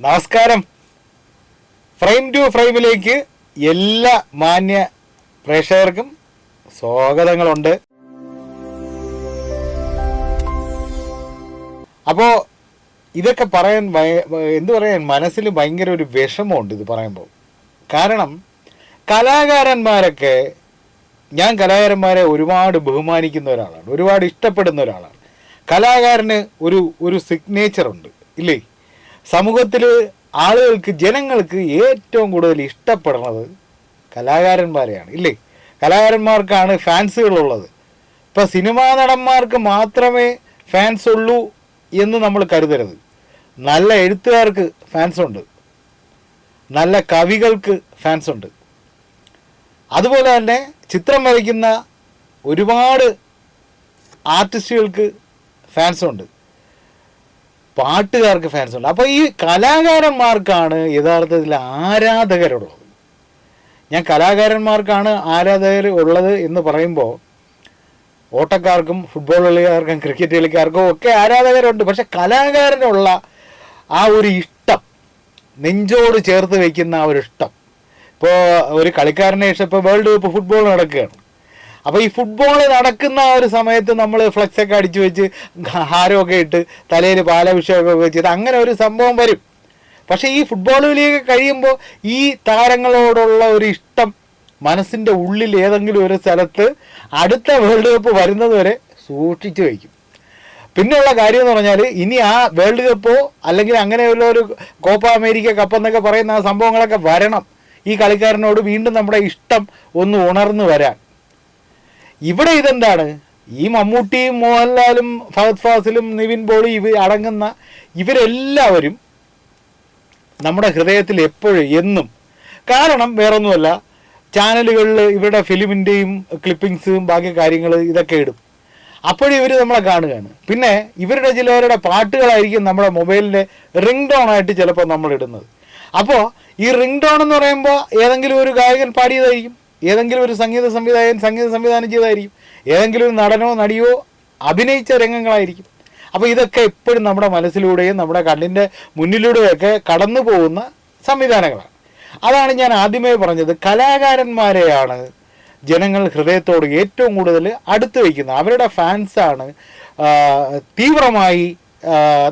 നമസ്കാരം. Frame to ഫ്രെയിമിലേക്ക് എല്ലാ മാന്യ പ്രേക്ഷകർക്കും സ്വാഗതങ്ങളുണ്ട്. അപ്പോൾ ഇതൊക്കെ പറയാൻ മനസ്സിൽ ഭയങ്കര ഒരു വിഷമമുണ്ട് ഇത് പറയുമ്പോൾ. കാരണം കലാകാരന്മാരൊക്കെ, ഞാൻ കലാകാരന്മാരെ ഒരുപാട് ബഹുമാനിക്കുന്ന ഒരാളാണ്, ഒരുപാട് ഇഷ്ടപ്പെടുന്ന ഒരാളാണ്. കലാകാരന് ഒരു സിഗ്നേച്ചറുണ്ട് ഇല്ലേ? സമൂഹത്തിൽ ആളുകൾക്ക്, ജനങ്ങൾക്ക് ഏറ്റവും കൂടുതൽ ഇഷ്ടപ്പെടുന്നത് കലാകാരന്മാരെയാണ് ഇല്ലേ? കലാകാരന്മാർക്കാണ് ഫാൻസുകളുള്ളത്. ഇപ്പം സിനിമാ നടന്മാർക്ക് മാത്രമേ ഫാൻസ് ഉള്ളൂ എന്ന് നമ്മൾ കരുതരുത്. നല്ല എഴുത്തുകാർക്ക് ഫാൻസുണ്ട്, നല്ല കവികൾക്ക് ഫാൻസുണ്ട്, അതുപോലെ തന്നെ ചിത്രം വരയ്ക്കുന്ന ഒരുപാട് ആർട്ടിസ്റ്റുകൾക്ക് ഫാൻസുണ്ട്, പാട്ടുകാർക്ക് ഫാൻസുണ്ട്. അപ്പോൾ ഈ കലാകാരന്മാർക്കാണ് യഥാർത്ഥത്തിൽ ആരാധകരുള്ളത്. ഞാൻ കലാകാരന്മാർക്കാണ് ആരാധകർ ഉള്ളത് എന്ന് പറയുമ്പോൾ ഓട്ടക്കാർക്കും ഫുട്ബോൾ കളിക്കാർക്കും ക്രിക്കറ്റ് കളിക്കാർക്കും ഒക്കെ ആരാധകരുണ്ട്. പക്ഷെ കലാകാരനുള്ള ആ ഒരു ഇഷ്ടം, നെഞ്ചോട് ചേർത്ത് വയ്ക്കുന്ന ആ ഒരു ഇഷ്ടം, ഇപ്പോൾ ഒരു കളിക്കാരനെ ഇഷ്ടം, ഇപ്പോൾ വേൾഡ് കപ്പ് ഫുട്ബോൾ നടക്കുകയാണ്. അപ്പോൾ ഈ ഫുട്ബോൾ നടക്കുന്ന ആ ഒരു സമയത്ത് നമ്മൾ ഫ്ലെക്സൊക്കെ അടിച്ചു വെച്ച് ഹാരമൊക്കെ ഇട്ട് തലയിൽ പാലാഭിഷേകമൊക്കെ ചെയ്ത് അങ്ങനെ ഒരു സംഭവം വരും. പക്ഷേ ഈ ഫുട്ബോൾ കളിയൊക്കെ കഴിയുമ്പോൾ ഈ താരങ്ങളോടുള്ള ഒരു ഇഷ്ടം മനസ്സിൻ്റെ ഉള്ളിൽ ഏതെങ്കിലും ഒരു സ്ഥലത്ത് അടുത്ത വേൾഡ് കപ്പ് വരുന്നത് വരെ സൂക്ഷിച്ചു വയ്ക്കും. പിന്നെയുള്ള കാര്യം എന്ന് പറഞ്ഞാൽ, ഇനി ആ വേൾഡ് കപ്പോ അല്ലെങ്കിൽ അങ്ങനെയുള്ള ഒരു കോപ്പ അമേരിക്ക കപ്പ് എന്നൊക്കെ പറയുന്ന ആ സംഭവങ്ങളൊക്കെ വരണം ഈ കളിക്കാരനോട് വീണ്ടും നമ്മുടെ ഇഷ്ടം ഒന്ന് ഉണർന്നു വരാൻ. ഇവിടെ ഇതെന്താണ്, ഈ മമ്മൂട്ടിയും മോഹൻലാലും ഫഹദ് ഫാസിലും നിവിൻ പോളി അടങ്ങുന്ന ഇവരെല്ലാവരും നമ്മുടെ ഹൃദയത്തിൽ എപ്പോഴും എന്നും. കാരണം വേറൊന്നുമല്ല, ചാനലുകളിൽ ഇവരുടെ ഫിലിമിൻ്റെയും ക്ലിപ്പിങ്സും ബാക്കി കാര്യങ്ങൾ ഇതൊക്കെ ഇടും. അപ്പോഴും ഇവർ നമ്മളെ കാണുകയാണ്. പിന്നെ ഇവരുടെ ചിലവരുടെ പാട്ടുകളായിരിക്കും നമ്മുടെ മൊബൈലിൻ്റെ റിംഗ് ടോൺ ആയിട്ട് ചിലപ്പോൾ നമ്മൾ ഇടുന്നത്. അപ്പോൾ ഈ റിംഗ് ടോൺ എന്ന് പറയുമ്പോൾ ഏതെങ്കിലും ഒരു ഗായകൻ പാടിയതായിരിക്കും, ഏതെങ്കിലും ഒരു സംഗീത സംവിധാനം ചെയ്തതായിരിക്കും, ഏതെങ്കിലും ഒരു നടനോ നടിയോ അഭിനയിച്ച രംഗങ്ങളായിരിക്കും. അപ്പോൾ ഇതൊക്കെ എപ്പോഴും നമ്മുടെ മനസ്സിലൂടെയും നമ്മുടെ കണ്ണിൻ്റെ മുന്നിലൂടെയൊക്കെ കടന്നു പോകുന്ന സംവിധാനങ്ങളാണ്. അതാണ് ഞാൻ ആദ്യമേ പറഞ്ഞത്, കലാകാരന്മാരെയാണ് ജനങ്ങൾ ഹൃദയത്തോട് ഏറ്റവും കൂടുതൽ അടുത്ത് വയ്ക്കുന്നത്. അവരുടെ ഫാൻസാണ് തീവ്രമായി.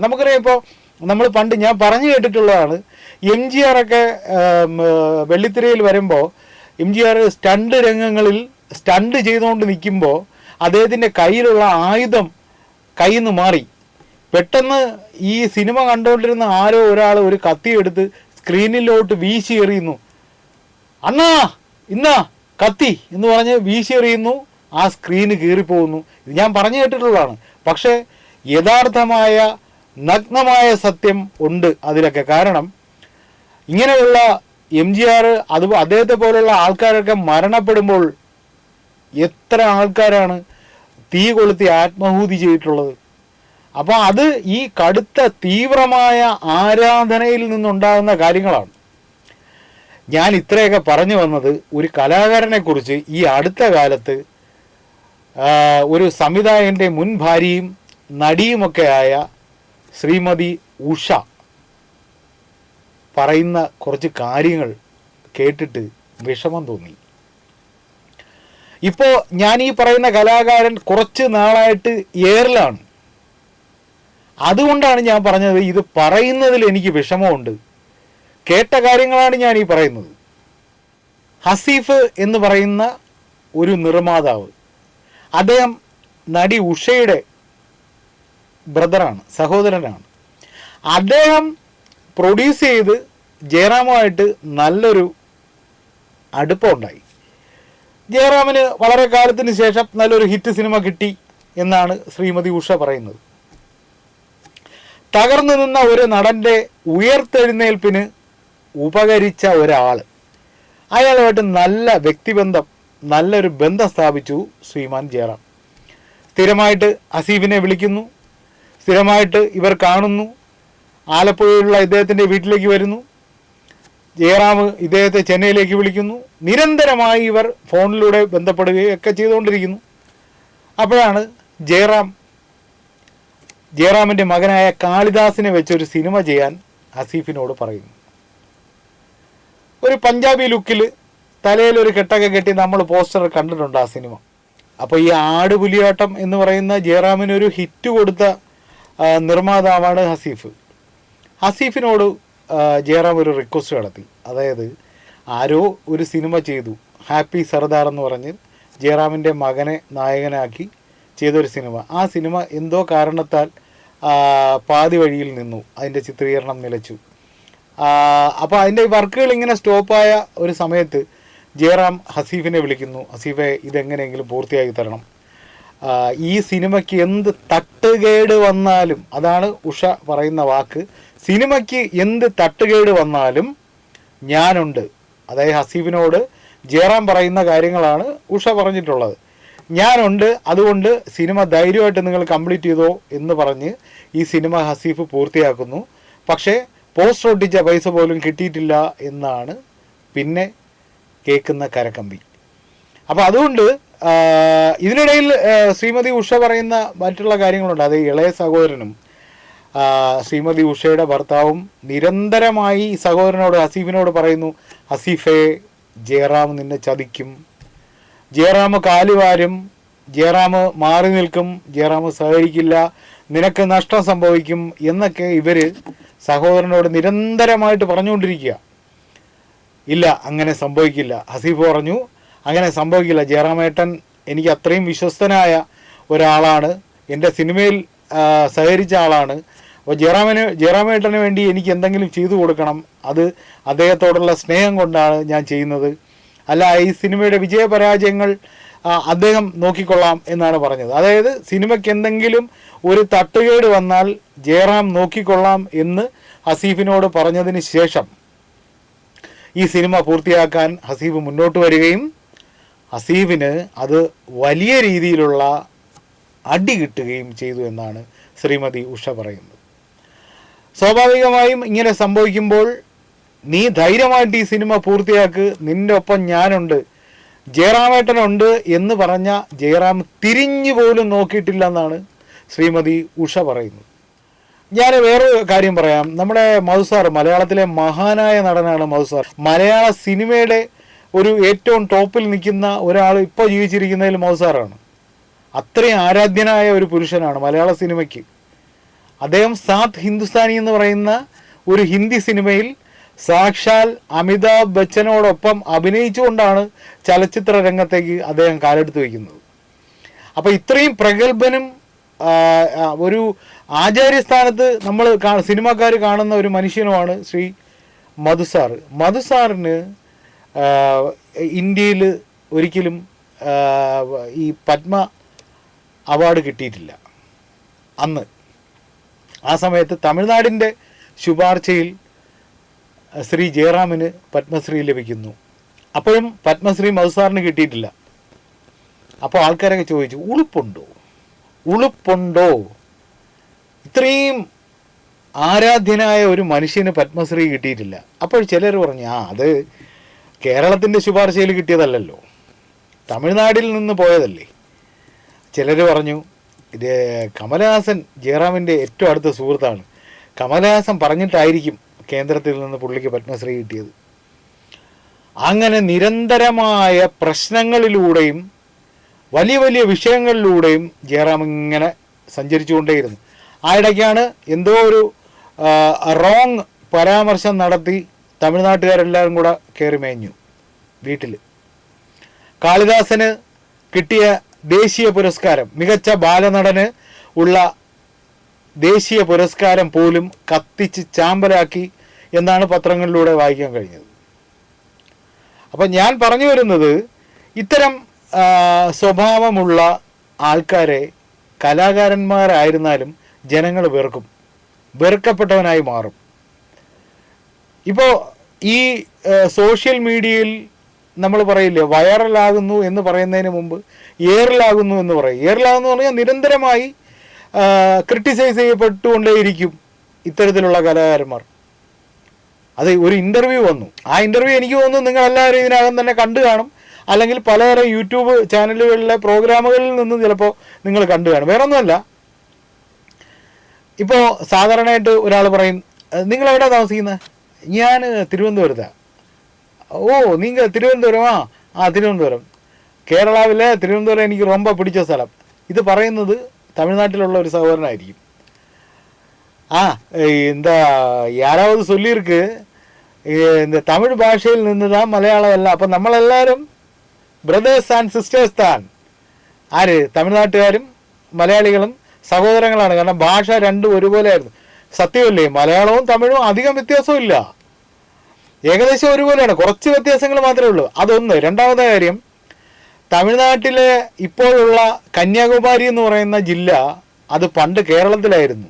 നമുക്കറിയാം, ഇപ്പോൾ നമ്മൾ പണ്ട് ഞാൻ പറഞ്ഞു കേട്ടിട്ടുള്ളതാണ്, MGR ഒക്കെ വെള്ളിത്തിരയിൽ വരുമ്പോൾ MGR സ്റ്റണ്ട് രംഗങ്ങളിൽ സ്റ്റണ്ട് ചെയ്തുകൊണ്ട് നിൽക്കുമ്പോൾ അദ്ദേഹത്തിൻ്റെ കയ്യിലുള്ള ആയുധം കയ്യിൽ നിന്ന് മാറി. പെട്ടെന്ന് ഈ സിനിമ കണ്ടുകൊണ്ടിരുന്ന ആരോ ഒരാൾ ഒരു കത്തി എടുത്ത് സ്ക്രീനിലോട്ട് വീശി എറിയുന്നു. അണ്ണാ ഇന്നാ കത്തി എന്ന് പറഞ്ഞ് വീശി എറിയുന്നു. ആ സ്ക്രീന് കീറിപ്പോകുന്നു. ഇത് ഞാൻ പറഞ്ഞു കേട്ടിട്ടുള്ളതാണ്. പക്ഷേ യഥാർത്ഥമായ നഗ്നമായ സത്യം ഉണ്ട് അതിലൊക്കെ. കാരണം ഇങ്ങനെയുള്ള MGR അദ്ദേഹത്തെ പോലുള്ള ആൾക്കാരൊക്കെ മരണപ്പെടുമ്പോൾ എത്ര ആൾക്കാരാണ് തീ കൊളുത്തി ആത്മാഹൂതി ചെയ്തിട്ടുള്ളത്. അപ്പോൾ അത് ഈ കടുത്ത തീവ്രമായ ആരാധനയിൽ നിന്നുണ്ടാകുന്ന കാര്യങ്ങളാണ്. ഞാൻ ഇത്രയൊക്കെ പറഞ്ഞു വന്നത്, ഒരു കലാകാരനെക്കുറിച്ച് ഈ അടുത്ത കാലത്ത് ഒരു സംവിധായകൻ്റെ മുൻ ഭാര്യയും നടിയുമൊക്കെ ആയ ശ്രീമതി ഉഷ പറയുന്ന കുറച്ച് കാര്യങ്ങൾ കേട്ടിട്ട് വിഷമം തോന്നി. ഇപ്പോൾ ഞാൻ ഈ പറയുന്ന കലാകാരൻ കുറച്ച് നാളായിട്ട് എയറിലാണ്. അതുകൊണ്ടാണ് ഞാൻ പറഞ്ഞത്, ഇത് പറയുന്നതിൽ എനിക്ക് വിഷമമുണ്ട്. കേട്ട കാര്യങ്ങളാണ് ഞാൻ ഈ പറയുന്നത്. ഹസീഫ് എന്ന് പറയുന്ന ഒരു നിർമ്മാതാവ്, അദ്ദേഹം നടി ഉഷയുടെ ബ്രദറാണ്, സഹോദരനാണ്. അദ്ദേഹം പ്രൊഡ്യൂസ് ചെയ്ത് ജയറാമുമായിട്ട് നല്ലൊരു അടുപ്പമുണ്ടായി. ജയറാമിന് വളരെ കാലത്തിന് ശേഷം നല്ലൊരു ഹിറ്റ് സിനിമ കിട്ടി എന്നാണ് ശ്രീമതി ഉഷ പറയുന്നത്. തകർന്നു നിന്ന ഒരു നടൻ്റെ ഉയർത്തെഴുന്നേൽപ്പിന് ഉപകരിച്ച ഒരാൾ, അയാളുമായിട്ട് നല്ല വ്യക്തിബന്ധം, നല്ലൊരു ബന്ധം സ്ഥാപിച്ചു ശ്രീമാൻ ജയറാം. സ്ഥിരമായിട്ട് ഹസീഫിനെ വിളിക്കുന്നു, സ്ഥിരമായിട്ട് ഇവർ കാണുന്നു. ആലപ്പുഴയിലുള്ള ഇദ്ദേഹത്തിൻ്റെ വീട്ടിലേക്ക് വരുന്നു. ജയറാം ഇദ്ദേഹത്തെ ചെന്നൈയിലേക്ക് വിളിക്കുന്നു. നിരന്തരമായി ഇവർ ഫോണിലൂടെ ബന്ധപ്പെടുകയൊക്കെ ചെയ്തുകൊണ്ടിരിക്കുന്നു. അപ്പോഴാണ് ജയറാമിൻ്റെ മകനായ കാളിദാസിനെ വെച്ചൊരു സിനിമ ചെയ്യാൻ ഹസീഫിനോട് പറയുന്നു. ഒരു പഞ്ചാബി ലുക്കിൽ തലയിലൊരു കെട്ടൊക്കെ കെട്ടി നമ്മൾ പോസ്റ്റർ കണ്ടിട്ടുണ്ട് ആ സിനിമ. അപ്പോൾ ഈ ആടുപുലിയാട്ടം എന്ന് പറയുന്ന ജയറാമിനൊരു ഹിറ്റ് കൊടുത്ത നിർമ്മാതാവാണ് ഹസീഫ്. ഹസീഫിനോട് ജയറാം ഒരു റിക്വസ്റ്റ് നടത്തി. അതായത് ആരോ ഒരു സിനിമ ചെയ്തു, ഹാപ്പി സർദാർ എന്ന് പറഞ്ഞ് ജയറാമിൻ്റെ മകനെ നായകനാക്കി ചെയ്തൊരു സിനിമ. ആ സിനിമ എന്തോ കാരണത്താൽ പാതി വഴിയിൽ നിന്നു, അതിൻ്റെ ചിത്രീകരണം നിലച്ചു. അപ്പോൾ അതിൻ്റെ വർക്കുകൾ ഇങ്ങനെ സ്റ്റോപ്പായ ഒരു സമയത്ത് ജയറാം ഹസീഫിനെ വിളിക്കുന്നു. ഹസീഫെ, ഇതെങ്ങനെയെങ്കിലും പൂർത്തിയാക്കി തരണം. ഈ സിനിമയ്ക്ക് എന്ത് തട്ടുകേട് വന്നാലും, അതാണ് ഉഷ പറയുന്ന വാക്ക്, സിനിമയ്ക്ക് എന്ത് തട്ടുകേട് വന്നാലും ഞാനുണ്ട്. അതായത് ഹസീഫിനോട് ജയറാം പറയുന്ന കാര്യങ്ങളാണ് ഉഷ പറഞ്ഞിട്ടുള്ളത്. ഞാനുണ്ട്, അതുകൊണ്ട് സിനിമ ധൈര്യമായിട്ട് നിങ്ങൾ കംപ്ലീറ്റ് ചെയ്തോ എന്ന് പറഞ്ഞ് ഈ സിനിമ ഹസീഫ് പൂർത്തിയാക്കുന്നു. പക്ഷേ പോസ്റ്റർ ഒട്ടിച്ച പൈസ പോലും കിട്ടിയിട്ടില്ല എന്നാണ് പിന്നെ കേൾക്കുന്ന കരക്കമ്പി. അപ്പോൾ അതുകൊണ്ട് ഇതിനിടയിൽ ശ്രീമതി ഉഷ പറയുന്ന മറ്റുള്ള കാര്യങ്ങളുണ്ട്. അത് ഇളയ സഹോദരനും ശ്രീമതി ഉഷയുടെ ഭർത്താവും നിരന്തരമായി സഹോദരനോട് ഹസീഫിനോട് പറയുന്നു, ഹസീഫെ, ജയറാം നിന്നെ ചതിക്കും, ജയറാം കാലുവാരും, ജയറാം മാറി നിൽക്കും, ജയറാം സഹകരിക്കില്ല, നിനക്ക് നഷ്ടം സംഭവിക്കും എന്നൊക്കെ ഇവർ സഹോദരനോട് നിരന്തരമായിട്ട് പറഞ്ഞുകൊണ്ടിരിക്കുക. ഇല്ല, അങ്ങനെ സംഭവിക്കില്ല. ഹസീഫ് പറഞ്ഞു, അങ്ങനെ സംഭവിക്കില്ല. ജയറാമേട്ടൻ എനിക്ക് അത്രയും വിശ്വസ്തനായ ഒരാളാണ്, എൻ്റെ സിനിമയിൽ സഹകരിച്ച ആളാണ്. അപ്പോൾ ജയറാമേട്ടന് വേണ്ടി എനിക്ക് എന്തെങ്കിലും ചെയ്തു കൊടുക്കണം, അത് അദ്ദേഹത്തോടുള്ള സ്നേഹം കൊണ്ടാണ് ഞാൻ ചെയ്യുന്നത്, അല്ല ഈ സിനിമയുടെ വിജയപരാജയങ്ങൾ അദ്ദേഹം നോക്കിക്കൊള്ളാം എന്നാണ് പറഞ്ഞത്. അതായത് സിനിമയ്ക്ക് എന്തെങ്കിലും ഒരു തട്ടുകേട് വന്നാൽ ജയറാം നോക്കിക്കൊള്ളാം എന്ന് ഹസീഫിനോട് പറഞ്ഞതിന് ശേഷം ഈ സിനിമ പൂർത്തിയാക്കാൻ ഹസീഫ് മുന്നോട്ട് വരികയും ഹസീഫിന് അത് വലിയ രീതിയിലുള്ള അടി കിട്ടുകയും ചെയ്തു എന്നാണ് ശ്രീമതി ഉഷ പറയുന്നത്. സ്വാഭാവികമായും ഇങ്ങനെ സംഭവിക്കുമ്പോൾ നീ ധൈര്യമായിട്ട് ഈ സിനിമ പൂർത്തിയാക്ക്, നിൻ്റെ ഒപ്പം ഞാനുണ്ട്, ജയറാമേട്ടനുണ്ട് എന്ന് പറഞ്ഞ ജയറാം തിരിഞ്ഞു പോലും നോക്കിയിട്ടില്ലെന്നാണ് ശ്രീമതി ഉഷ പറയുന്നത്. ഞാൻ വേറൊരു കാര്യം പറയാം. നമ്മുടെ മധുസാർ, മലയാളത്തിലെ മഹാനായ നടനാണ് മധുസാർ. മലയാള സിനിമയുടെ ഒരു ഏറ്റവും ടോപ്പിൽ നിൽക്കുന്ന ഒരാൾ ഇപ്പോൾ ജീവിച്ചിരിക്കുന്നതിൽ മധുസാറാണ്. അത്രയും ആരാധ്യനായ ഒരു പുരുഷനാണ് മലയാള സിനിമയ്ക്ക്. അദ്ദേഹം സാത്ത് ഹിന്ദുസ്ഥാനി എന്ന് പറയുന്ന ഒരു ഹിന്ദി സിനിമയിൽ സാക്ഷാൽ അമിതാഭ് ബച്ചനോടൊപ്പം അഭിനയിച്ചുകൊണ്ടാണ് ചലച്ചിത്ര രംഗത്തേക്ക് അദ്ദേഹം കാലെടുത്ത് വയ്ക്കുന്നത്. അപ്പോൾ ഇത്രയും പ്രഗത്ഭനും ഒരു ആചാര്യസ്ഥാനത്ത് നമ്മൾ സിനിമാക്കാർ കാണുന്ന ഒരു മനുഷ്യനുമാണ് ശ്രീ മധുസാർ. മധുസാറിന് ഇന്ത്യയിൽ ഒരിക്കലും ഈ പത്മ അവാർഡ് കിട്ടിയിട്ടില്ല. അന്ന് ആ സമയത്ത് തമിഴ്നാടിൻ്റെ ശുപാർശയിൽ ശ്രീ ജയറാമിന് പത്മശ്രീ ലഭിക്കുന്നു. അപ്പോഴും പത്മശ്രീ മധുസാറിന് കിട്ടിയിട്ടില്ല. അപ്പോൾ ആൾക്കാരൊക്കെ ചോദിച്ചു, ഉളുപ്പുണ്ടോ? ഇത്രയും ആരാധ്യനായ ഒരു മനുഷ്യന് പത്മശ്രീ കിട്ടിയിട്ടില്ല. അപ്പോൾ ചിലർ പറഞ്ഞു, അത് കേരളത്തിൻ്റെ ശുപാർശയിൽ കിട്ടിയതല്ലല്ലോ, തമിഴ്നാടിൽ നിന്ന് പോയതല്ലേ. ചിലർ പറഞ്ഞു, ഇത് കമലഹാസൻ ജയറാമിൻ്റെ ഏറ്റവും അടുത്ത സുഹൃത്താണ്, കമലഹാസൻ പറഞ്ഞിട്ടായിരിക്കും കേന്ദ്രത്തിൽ നിന്ന് പുള്ളിക്ക് പത്മശ്രീ കിട്ടിയത്. അങ്ങനെ നിരന്തരമായ പ്രശ്നങ്ങളിലൂടെയും വലിയ വലിയ വിഷയങ്ങളിലൂടെയും ജയറാം ഇങ്ങനെ സഞ്ചരിച്ചുകൊണ്ടേയിരുന്നു. ആ ഇടയ്ക്കാണ് എന്തോ ഒരു റോങ് പരാമർശം നടത്തി തമിഴ്നാട്ടുകാരെല്ലാവരും കൂടെ കയറി മേഞ്ഞു വീട്ടിൽ. കാളിദാസന് കിട്ടിയ ദേശീയ പുരസ്കാരം, മികച്ച ബാലനടന് ഉള്ള ദേശീയ പുരസ്കാരം പോലും കത്തിച്ച് ചാമ്പലാക്കി എന്നാണ് പത്രങ്ങളിലൂടെ വായിക്കാൻ കഴിഞ്ഞത്. അപ്പം ഞാൻ പറഞ്ഞു വരുന്നത്, ഇത്തരം സ്വഭാവമുള്ള ആൾക്കാരെ കലാകാരന്മാരായിരുന്നാലും ജനങ്ങൾ വെറുക്കും, വെറുക്കപ്പെട്ടവനായി മാറും. ഇപ്പോൾ ഈ സോഷ്യൽ മീഡിയയിൽ നമ്മൾ പറയില്ലേ, വൈറലാകുന്നു എന്ന് പറയുന്നതിന് മുമ്പ് എയറിലാകുന്നു എന്ന് പറയും. എയറിലാകുന്നു പറഞ്ഞാൽ നിരന്തരമായി ക്രിട്ടിസൈസ് ചെയ്യപ്പെട്ടുകൊണ്ടേയിരിക്കും ഇത്തരത്തിലുള്ള കലാകാരന്മാർ. അത് ഒരു ഇൻ്റർവ്യൂ വന്നു, ആ ഇൻ്റർവ്യൂ എനിക്ക് തോന്നുന്നു നിങ്ങളെല്ലാവരും ഇതിനകം തന്നെ കണ്ടു കാണും, അല്ലെങ്കിൽ പലതരം യൂട്യൂബ് ചാനലുകളിലെ പ്രോഗ്രാമുകളിൽ നിന്ന് ചിലപ്പോൾ നിങ്ങൾ കണ്ടു കാണും. വേറെ ഒന്നുമല്ല, ഇപ്പോൾ സാധാരണയായിട്ട് ഒരാൾ പറയും, നിങ്ങളെവിടെയാണ് താമസിക്കുന്നത്? ഞാൻ തിരുവനന്തപുരത്താണ്. ഓ നിങ്ങൾ തിരുവനന്തപുരമാ? തിരുവനന്തപുരം. കേരളാവിലെ തിരുവനന്തപുരം എനിക്ക് ரொம்ப പിടിച്ച സ്ഥലം. ഇത് പറയുന്നത് തമിഴ്നാട്ടിലുള്ള ഒരു സഹോദരനായിരിക്കും. എന്താ யாராவது சொல்லியிருக்கு இந்த தமிழ் ഭാഷയിൽ നിന്ന് தான் മലയാളം എല്ലാം. അപ്പം നമ്മളെല്ലാവരും ബ്രദേഴ്സ് ആൻഡ് സിസ്റ്റേഴ്സ് താൻ. ആര്? തമിഴ്നാട്ടുകാരും മലയാളികളും സഹോദരങ്ങളാണ്. കാരണം ഭാഷ രണ്ടും ഒരുപോലെ ആയിരുന്നു. സത്യമല്ലേ? മലയാളവും തമിഴും അധികം വ്യത്യാസമില്ല, ഏകദേശം ഒരുപോലെയാണ്, കുറച്ച് വ്യത്യാസങ്ങൾ മാത്രമേ ഉള്ളൂ. അതൊന്ന്. രണ്ടാമത്തെ കാര്യം, തമിഴ്നാട്ടിലെ ഇപ്പോഴുള്ള കന്യാകുമാരി എന്ന് പറയുന്ന ജില്ല അത് പണ്ട് കേരളത്തിലായിരുന്നു.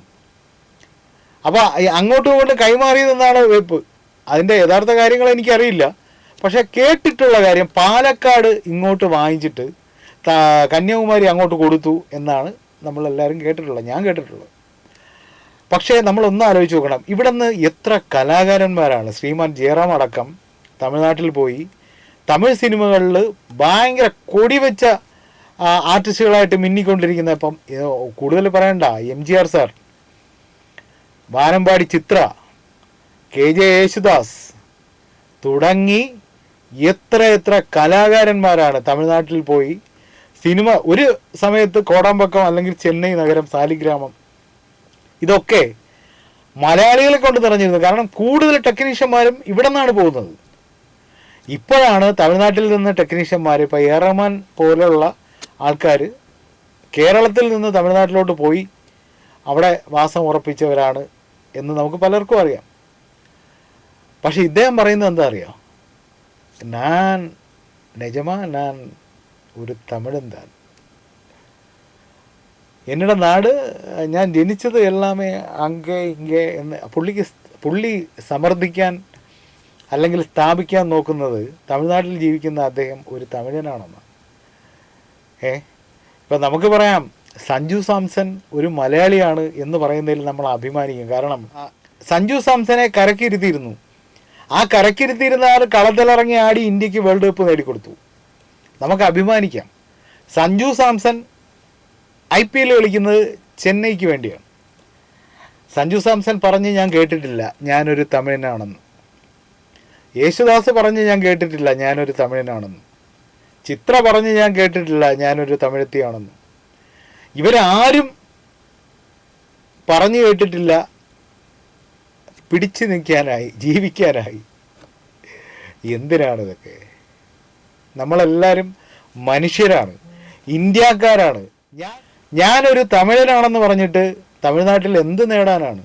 അപ്പോൾ അങ്ങോട്ടും ഇങ്ങോട്ടും കൈമാറിയതെന്നാണ് വെപ്പ്. അതിൻ്റെ യഥാർത്ഥ കാര്യങ്ങൾ എനിക്കറിയില്ല. പക്ഷേ കേട്ടിട്ടുള്ള കാര്യം, പാലക്കാട് ഇങ്ങോട്ട് വാങ്ങിച്ചിട്ട് കന്യാകുമാരി അങ്ങോട്ട് കൊടുത്തു എന്നാണ് നമ്മളെല്ലാവരും കേട്ടിട്ടുള്ളത്, ഞാൻ കേട്ടിട്ടുള്ളത്. പക്ഷേ നമ്മളൊന്ന് ആലോചിച്ച് നോക്കണം, ഇവിടെ നിന്ന് എത്ര കലാകാരന്മാരാണ്, ശ്രീമാൻ ജയറാം അടക്കം തമിഴ്നാട്ടിൽ പോയി തമിഴ് സിനിമകളിൽ ഭയങ്കര കൊടിവെച്ച ആർട്ടിസ്റ്റുകളായിട്ട് മിന്നിക്കൊണ്ടിരിക്കുന്നത്. ഇപ്പം കൂടുതൽ പറയണ്ട, MGR സാർ, വാനമ്പാടി ചിത്ര, KJ യേശുദാസ് തുടങ്ങി എത്ര കലാകാരന്മാരാണ് തമിഴ്നാട്ടിൽ പോയി സിനിമ. ഒരു സമയത്ത് കോടമ്പക്കം അല്ലെങ്കിൽ ചെന്നൈ നഗരം, സാലിഗ്രാമം, ഇതൊക്കെ മലയാളികളെ കൊണ്ട് നിറഞ്ഞിരുന്നു. കാരണം കൂടുതൽ ടെക്നീഷ്യന്മാരും ഇവിടെ നിന്നാണ് പോകുന്നത്. ഇപ്പോഴാണ് തമിഴ്നാട്ടിൽ നിന്ന് ടെക്നീഷ്യന്മാർ, ഇപ്പോൾ എ റഹ്മാൻ പോലെയുള്ള ആൾക്കാർ കേരളത്തിൽ നിന്ന് തമിഴ്നാട്ടിലോട്ട് പോയി അവിടെ വാസം ഉറപ്പിച്ചവരാണ് എന്ന് നമുക്ക് പലർക്കും അറിയാം. പക്ഷെ ഇദ്ദേഹം പറയുന്നത് എന്താ അറിയാം? ഞാൻ ഞാൻ ഒരു തമിഴൻ താൻ, என்னோட നാട്, ഞാൻ ജനിച്ചത് എല്ലാമേ അങ്ങേ ഇങ്ങേ എന്ന് പുള്ളി സമർത്ഥിക്കാൻ അല്ലെങ്കിൽ സ്ഥാപിക്കാൻ നോക്കുന്നത് തമിഴ്നാട്ടിൽ ജീവിക്കുന്ന അദ്ദേഹം ഒരു തമിഴനാണെന്ന്. ഇപ്പം നമുക്ക് പറയാം സഞ്ജു സാംസൺ ഒരു മലയാളിയാണ് എന്ന് പറയുന്നതിൽ നമ്മൾ അഭിമാനിക്കും. കാരണം സഞ്ജു സാംസനെ കരക്കിരുത്തിയിരുന്നു. ആ കരക്കിരുത്തിയിരുന്ന ആൾ കളത്തിലിറങ്ങി ആടി ഇന്ത്യക്ക് വേൾഡ് കപ്പ് നേടിക്കൊടുത്തു. നമുക്ക് അഭിമാനിക്കാം. സഞ്ജു സാംസൺ IPL കളിക്കുന്നത് ചെന്നൈക്ക് വേണ്ടിയാണ്. സഞ്ജു സാംസൺ പറഞ്ഞ് ഞാൻ കേട്ടിട്ടില്ല ഞാനൊരു തമിഴനാണെന്ന്. യേശുദാസ് പറഞ്ഞ് ഞാൻ കേട്ടിട്ടില്ല ഞാനൊരു തമിഴനാണെന്ന്. ചിത്ര പറഞ്ഞ് ഞാൻ കേട്ടിട്ടില്ല ഞാനൊരു തമിഴത്തിയാണെന്ന്. ഇവരാരും പറഞ്ഞു കേട്ടിട്ടില്ല പിടിച്ചു നിൽക്കാനായി, ജീവിക്കാനായി. എന്തിനാണിതൊക്കെ? നമ്മളെല്ലാവരും മനുഷ്യരാണ്, ഇന്ത്യക്കാരാണ്. ഞാനൊരു തമിഴനാണെന്ന് പറഞ്ഞിട്ട് തമിഴ്നാട്ടിൽ എന്ത് നേടാനാണ്?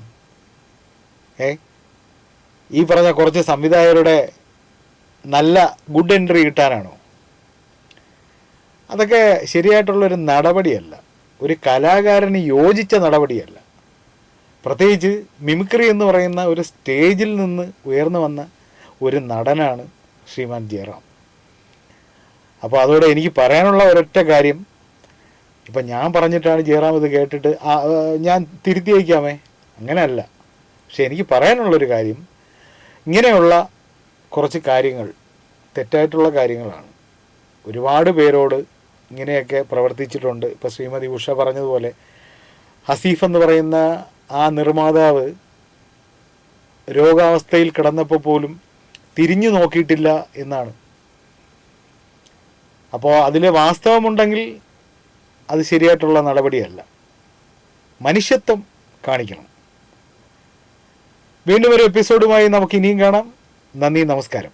ഈ പറഞ്ഞ കുറച്ച് സംവിധായകരുടെ നല്ല ഗുഡ് എൻട്രി കിട്ടാനാണോ? അതൊക്കെ ശരിയായിട്ടുള്ളൊരു നടപടിയല്ല, ഒരു കലാകാരന് യോജിച്ച നടപടിയല്ല. പ്രത്യേകിച്ച് മിമിക്രി എന്ന് പറയുന്ന ഒരു സ്റ്റേജിൽ നിന്ന് ഉയർന്നു വന്ന ഒരു നടനാണ് ശ്രീമാൻ ജയറാം. അപ്പോൾ അതോടെ എനിക്ക് പറയാനുള്ള ഒരൊറ്റ കാര്യം, ഇപ്പം ഞാൻ പറഞ്ഞിട്ടാണ് ജയറാം ഇത് കേട്ടിട്ട് ഞാൻ തിരുത്തി വയ്ക്കാമേ, അങ്ങനെയല്ല. പക്ഷെ എനിക്ക് പറയാനുള്ളൊരു കാര്യം, ഇങ്ങനെയുള്ള കുറച്ച് കാര്യങ്ങൾ തെറ്റായിട്ടുള്ള കാര്യങ്ങളാണ്. ഒരുപാട് പേരോട് ഇങ്ങനെയൊക്കെ പ്രവർത്തിച്ചിട്ടുണ്ട്. ഇപ്പോൾ ശ്രീമതി ഉഷ പറഞ്ഞതുപോലെ ഹസീഫ് എന്ന് പറയുന്ന ആ നിർമ്മാതാവ് രോഗാവസ്ഥയിൽ കിടന്നപ്പോൾ പോലും തിരിഞ്ഞു നോക്കിയിട്ടില്ല എന്നാണ്. അപ്പോൾ അതിൽ വാസ്തവമുണ്ടെങ്കിൽ അത് ശരിയായിട്ടുള്ള നടപടിയല്ല. മനുഷ്യത്വം കാണിക്കണം. വീണ്ടും ഒരു എപ്പിസോഡുമായി നമുക്ക് ഇനിയും കാണാം. നന്ദി, നമസ്കാരം.